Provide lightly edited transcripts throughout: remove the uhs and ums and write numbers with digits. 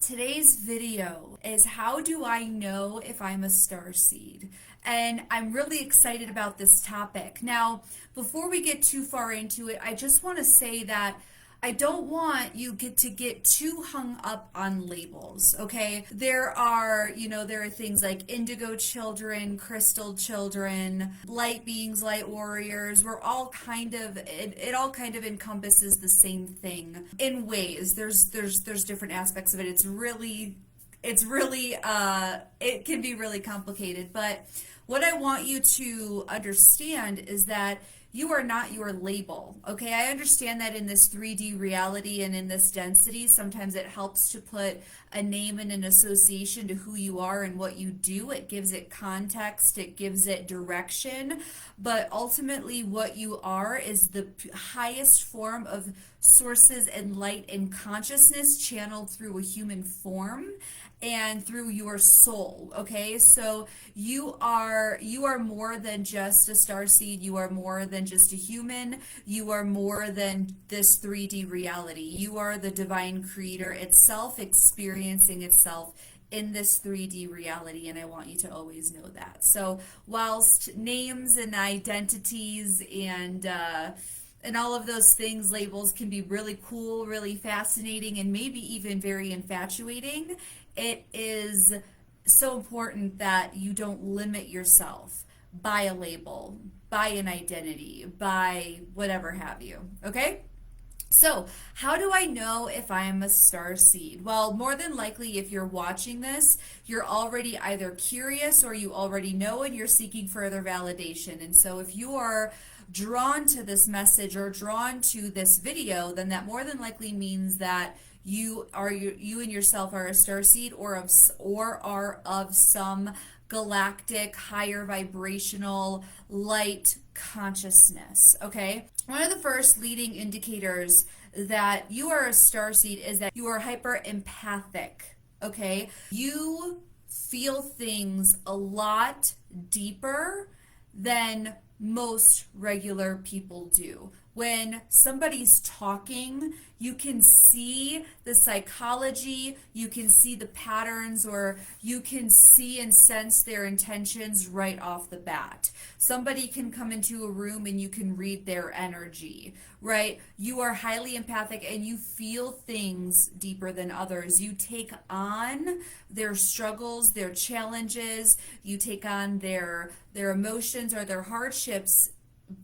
Today's video is how do I know if I'm a starseed? And I'm really excited about this topic. Now, before we get too far into it, I just want to say that I don't want you to get too hung up on labels, okay? There are things like indigo children, crystal children, light beings, light warriors. We're all it all kind of encompasses the same thing in ways. There's different aspects of it. It can be really complicated, but what I want you to understand is that you are not your label. Okay, I understand that in this 3D reality and in this density, sometimes it helps to put a name and an association to who you are and what you do. It gives it context, it gives it direction, but ultimately what you are is the highest form of sources and light and consciousness channeled through a human form and through your soul. Okay, so you are more than just a starseed. You are more than just a human. You are more than this 3D reality. You are the divine creator itself experiencing itself in this 3D reality, and I want you to always know that. So whilst names and identities and all of those things, labels, can be really cool, really fascinating, and maybe even very infatuating, it is so important that you don't limit yourself by a label, by an identity, by whatever have you. Okay? So, how do I know if I am a starseed? Well, more than likely, if you're watching this, you're already either curious or you already know and you're seeking further validation. And so, if you are drawn to this message or drawn to this video, then that more than likely means that you and yourself are a starseed or are of some galactic higher vibrational light consciousness. Okay, one of the first leading indicators that you are a starseed is that you are hyper empathic. Okay, you feel things a lot deeper than most regular people do. When somebody's talking, you can see the psychology, you can see the patterns, or you can see and sense their intentions right off the bat. Somebody can come into a room and you can read their energy, right? You are highly empathic and you feel things deeper than others. You take on their struggles, their challenges, you take on their emotions or their hardships.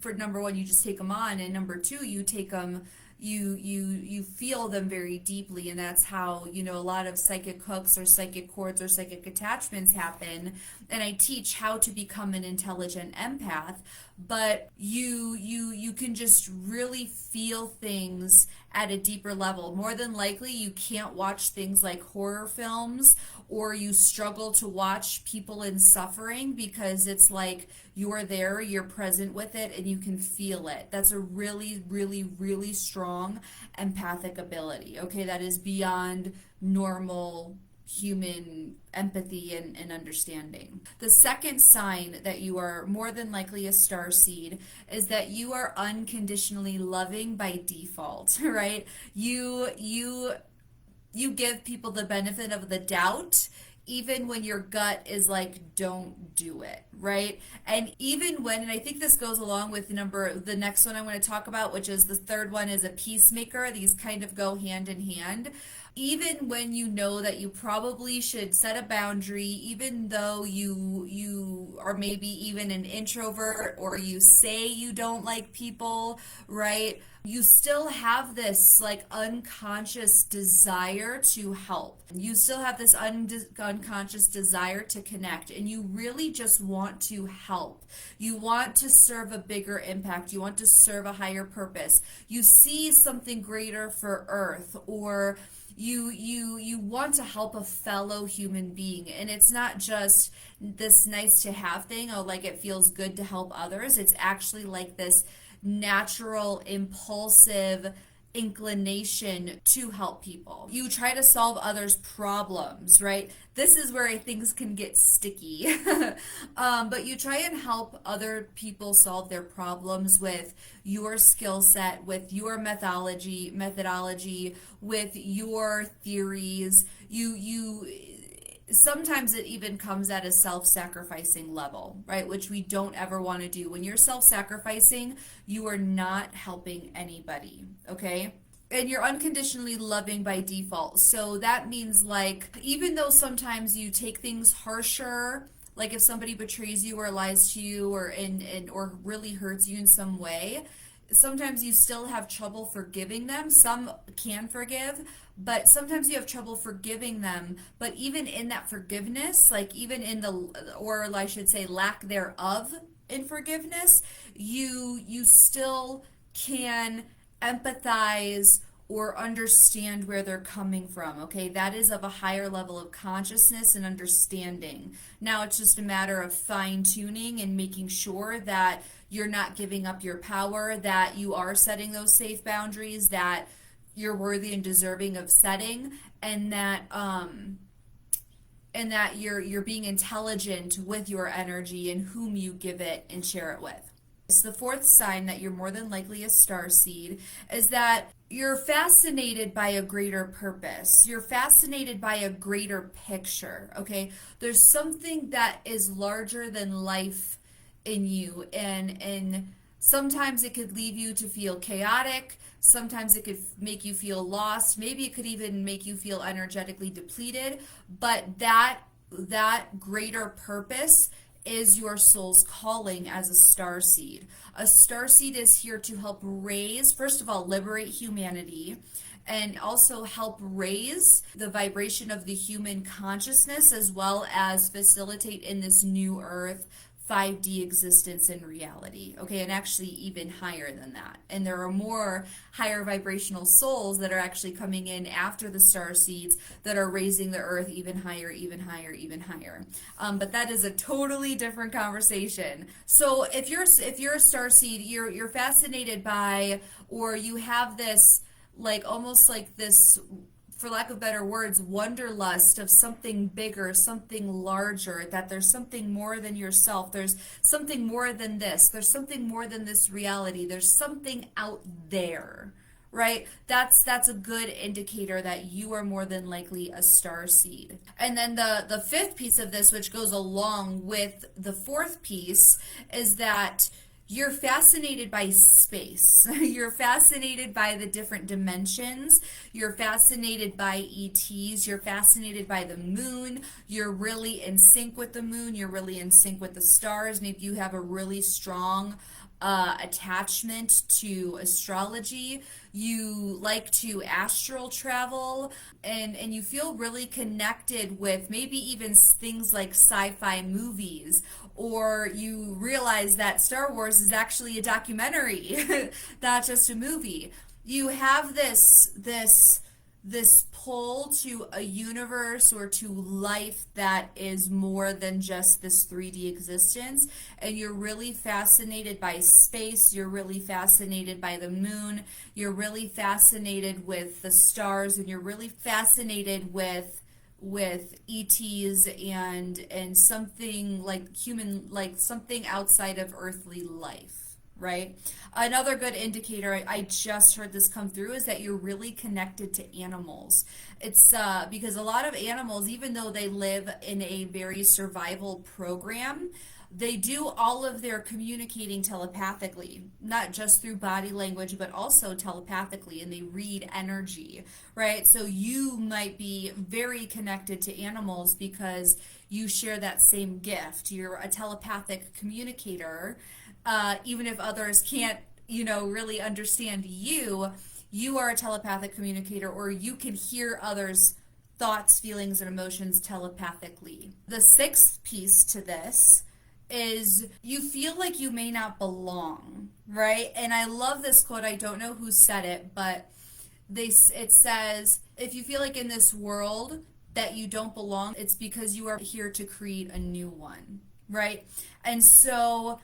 For number one, you just take them on, and number two, you take them, you feel them very deeply, and that's how a lot of psychic hooks or psychic cords or psychic attachments happen. And I teach how to become an intelligent empath, but you can just really feel things at a deeper level. More than likely, you can't watch things like horror films, or you struggle to watch people in suffering because it's like you're there, you're present with it, and you can feel it. That's a really, really, really strong empathic ability. Okay, that is beyond normal human empathy and understanding. The second sign that you are more than likely a starseed is that you are unconditionally loving by default, right? You give people the benefit of the doubt even when your gut is like, don't do it, right? And even when, and I think this goes along with the next one I'm going to talk about, which is the third one, is a peacemaker. These kind of go hand in hand. Even when you know that you probably should set a boundary, even though you are maybe even an introvert, or you say you don't like people, right? You still have this like unconscious desire to help. You still have this unconscious desire to connect, and you really just want to help. You want to serve a bigger impact. You want to serve a higher purpose. You see something greater for Earth, or you want to help a fellow human being. And it's not just this nice to have thing, oh, like it feels good to help others. It's actually like this natural, impulsive inclination to help people. You try to solve others' problems, right? This is where things can get sticky. But you try and help other people solve their problems with your skill set, with your methodology, with your theories. You sometimes it even comes at a self-sacrificing level, right? Which we don't ever want to do. When you're self-sacrificing, you are not helping anybody, okay? And you're unconditionally loving by default. So that means, like, even though sometimes you take things harsher, like if somebody betrays you or lies to you or really hurts you in some way, sometimes you still have trouble forgiving them. Some can forgive, but sometimes you have trouble forgiving them. But even in that forgiveness, like even in the, or I should say lack thereof in forgiveness, you still can empathize or understand where they're coming from. Okay, that is of a higher level of consciousness and understanding. Now it's just a matter of fine tuning and making sure that you're not giving up your power, that you are setting those safe boundaries that you're worthy and deserving of setting, and that you're being intelligent with your energy and whom you give it and share it with. So the fourth sign that you're more than likely a starseed is that you're fascinated by a greater purpose. You're fascinated by a greater picture, okay? There's something that is larger than life in you, and sometimes it could leave you to feel chaotic. Sometimes it could make you feel lost. Maybe it could even make you feel energetically depleted, but that greater purpose is your soul's calling as a starseed. A starseed is here to help raise, first of all, liberate humanity, and also help raise the vibration of the human consciousness, as well as facilitate in this new earth 5D existence in reality, okay, and actually even higher than that. And there are more higher vibrational souls that are actually coming in after the star seeds that are raising the earth even higher, even higher, even higher. But that is a totally different conversation. So if you're a star seed, you're fascinated by, or you have this like almost like this, for lack of better words, wanderlust of something bigger, something larger, that there's something more than yourself. There's something more than this. There's something more than this reality. There's something out there, right? That's a good indicator that you are more than likely a star seed. And then the fifth piece of this, which goes along with the fourth piece, is that you're fascinated by space. You're fascinated by the different dimensions. You're fascinated by ETs. You're fascinated by the moon. You're really in sync with the moon. You're really in sync with the stars. Maybe you have a really strong attachment to astrology. You like to astral travel, and you feel really connected with maybe even things like sci-fi movies, or you realize that Star Wars is actually a documentary, not just a movie. You have this pull to a universe or to life that is more than just this 3D existence, and you're really fascinated by space. You're really fascinated by the moon. You're really fascinated with the stars, and you're really fascinated with ETs and something like human, like something outside of earthly life, right? Another good indicator, I just heard this come through, is that you're really connected to animals. It's because a lot of animals, even though they live in a very survival program, they do all of their communicating telepathically, not just through body language, but also telepathically, and they read energy, right? So you might be very connected to animals because you share that same gift. You're a telepathic communicator. Even if others can't, really understand you, you are a telepathic communicator, or you can hear others' thoughts, feelings, and emotions telepathically. The sixth piece to this is you feel like you may not belong, right? And I love this quote. I don't know who said it, but it says, if you feel like in this world that you don't belong, it's because you are here to create a new one, right? And so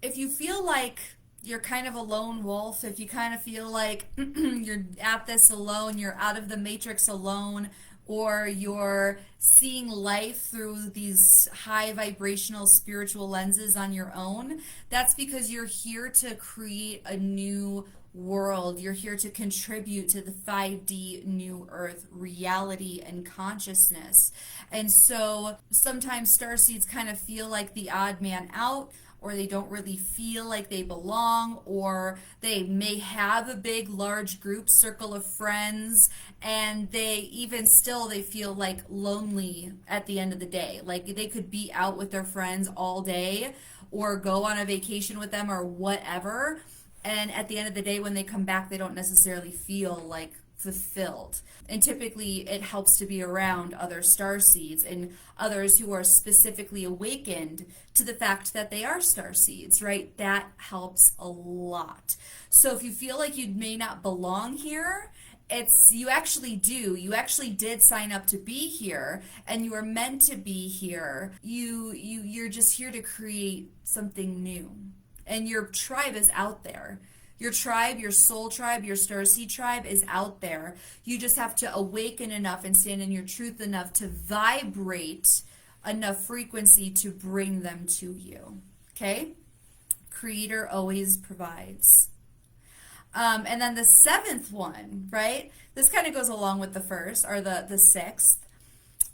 if you feel like you're kind of a lone wolf, if you kind of feel like you're at this alone, you're out of the matrix alone, or you're seeing life through these high vibrational spiritual lenses on your own, that's because you're here to create a new world. You're here to contribute to the 5D new earth reality and consciousness. And so sometimes starseeds kind of feel like the odd man out, or they don't really feel like they belong, or they may have a big large group circle of friends, and they even still they feel like lonely at the end of the day. Like they could be out with their friends all day or go on a vacation with them or whatever, and at the end of the day when they come back they don't necessarily feel like fulfilled. And typically it helps to be around other star seeds and others who are specifically awakened to the fact that they are star seeds, right? That helps a lot. So if you feel like you may not belong here, it's you actually do. You actually did sign up to be here and you are meant to be here. You're just here to create something new. And your tribe is out there. Your tribe, your soul tribe, your starseed tribe is out there. You just have to awaken enough and stand in your truth enough to vibrate enough frequency to bring them to you. Okay? Creator always provides. And then the seventh one, right? This kind of goes along with the first, or the sixth.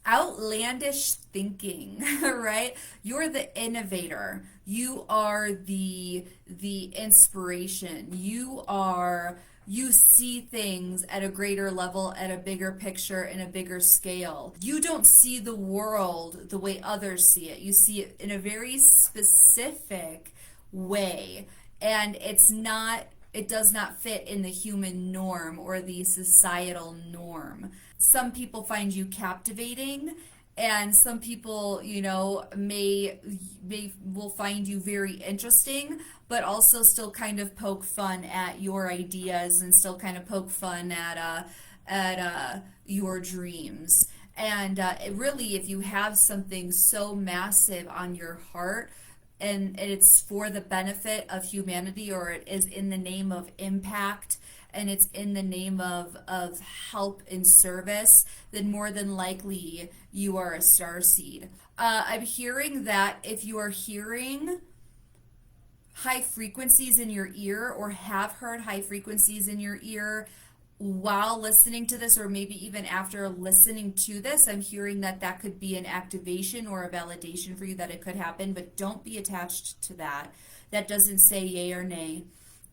Outlandish thinking, right? You're the innovator. You are the inspiration. You see things at a greater level, at a bigger picture, in a bigger scale. You don't see the world the way others see it. You see it in a very specific way, and it does not fit in the human norm or the societal norm. Some people find you captivating, and some people, will find you very interesting, but also still kind of poke fun at your ideas and still kind of poke fun at your dreams. And really, if you have something so massive on your heart, and it's for the benefit of humanity, or it is in the name of impact, and it's in the name of help and service, then more than likely you are a starseed. I'm hearing that if you are hearing high frequencies in your ear, or have heard high frequencies in your ear while listening to this, or maybe even after listening to this, I'm hearing that could be an activation or a validation for you that it could happen, but don't be attached to that. That doesn't say yay or nay.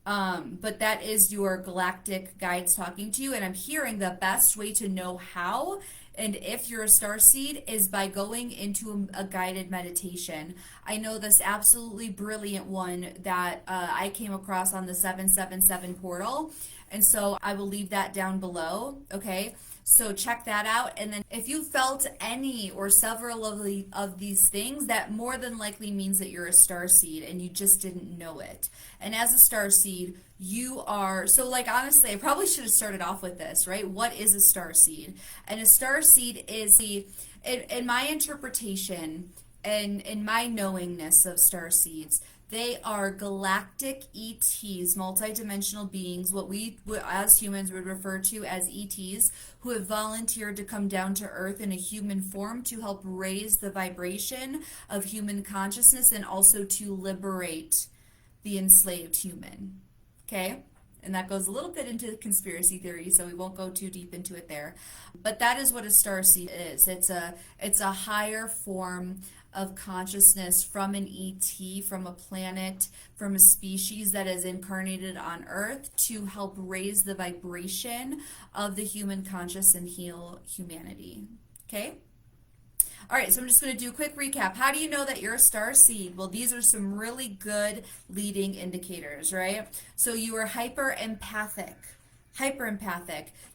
But that is your galactic guides talking to you, and I'm hearing the best way to know how and if you're a starseed is by going into a guided meditation. I know this absolutely brilliant one that I came across on the 777 portal, and so I will leave that down below, okay? So check that out. And then if you felt any or several of these things, that more than likely means that you're a starseed and you just didn't know it. And as a starseed, you are, so like honestly, I probably should have started off with this, right? What is a starseed? And a starseed is in my interpretation and in my knowingness of starseeds, they are galactic ETs, multidimensional beings, what we as humans would refer to as ETs, who have volunteered to come down to Earth in a human form to help raise the vibration of human consciousness and also to liberate the enslaved human. Okay? And that goes a little bit into conspiracy theory, so we won't go too deep into it there. But that is what a starseed is. It's a higher form of consciousness from an ET, from a planet, from a species that is incarnated on Earth to help raise the vibration of the human conscious and heal humanity. Okay? All right, so I'm just going to do a quick recap. How do you know that you're a starseed? Well, these are some really good leading indicators, right? So you are hyper empathic.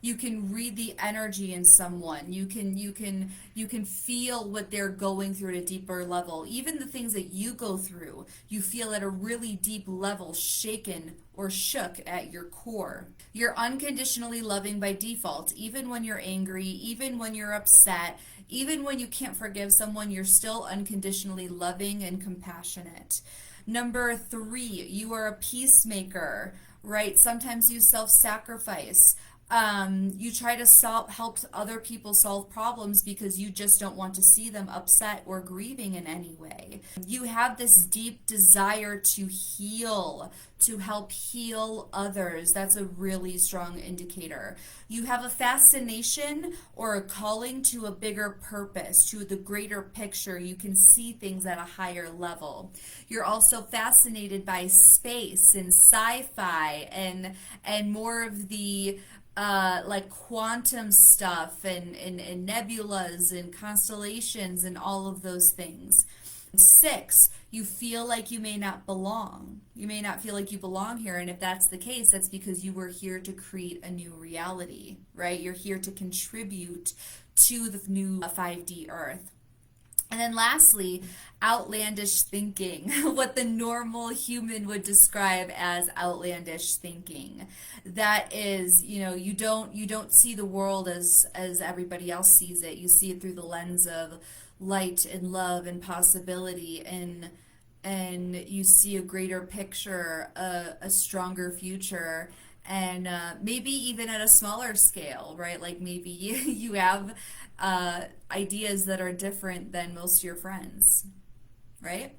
You can read the energy in someone. You can feel what they're going through at a deeper level. Even the things that you go through, you feel at a really deep level, shaken or shook at your core. You're unconditionally loving by default. Even when you're angry, even when you're upset, even when you can't forgive someone, you're still unconditionally loving and compassionate. Number 3, you are a peacemaker, right? Sometimes you self-sacrifice. You try to help other people solve problems because you just don't want to see them upset or grieving in any way. You have this deep desire to heal, to help heal others. That's a really strong indicator. You have a fascination or a calling to a bigger purpose, to the greater picture. You can see things at a higher level. You're also fascinated by space and sci-fi and more of the like quantum stuff and nebulas and constellations and all of those things. 6, you feel like you may not belong. You may not feel like you belong here. And if that's the case, that's because you were here to create a new reality, right? You're here to contribute to the new 5D Earth. And then lastly, outlandish thinking, what the normal human would describe as outlandish thinking. That is, you don't see the world as everybody else sees it. You see it through the lens of light and love and possibility, and you see a greater picture, a stronger future, and maybe even at a smaller scale, right? Like maybe you have ideas that are different than most of your friends, right?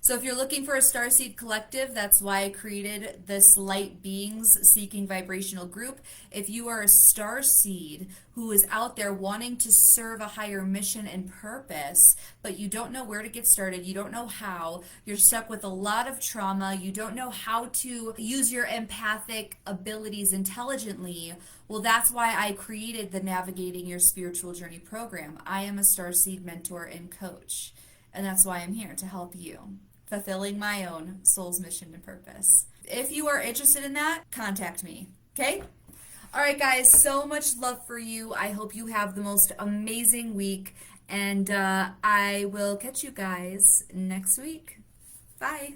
So if you're looking for a Starseed collective, that's why I created this Light Beings Seeking Vibrational group. If you are a Starseed who is out there wanting to serve a higher mission and purpose, but you don't know where to get started, you don't know how, you're stuck with a lot of trauma, you don't know how to use your empathic abilities intelligently, well, that's why I created the Navigating Your Spiritual Journey program. I am a Starseed mentor and coach, and that's why I'm here to help you, fulfilling my own soul's mission and purpose. If you are interested in that, contact me, okay? All right, guys, so much love for you. I hope you have the most amazing week, and I will catch you guys next week. Bye.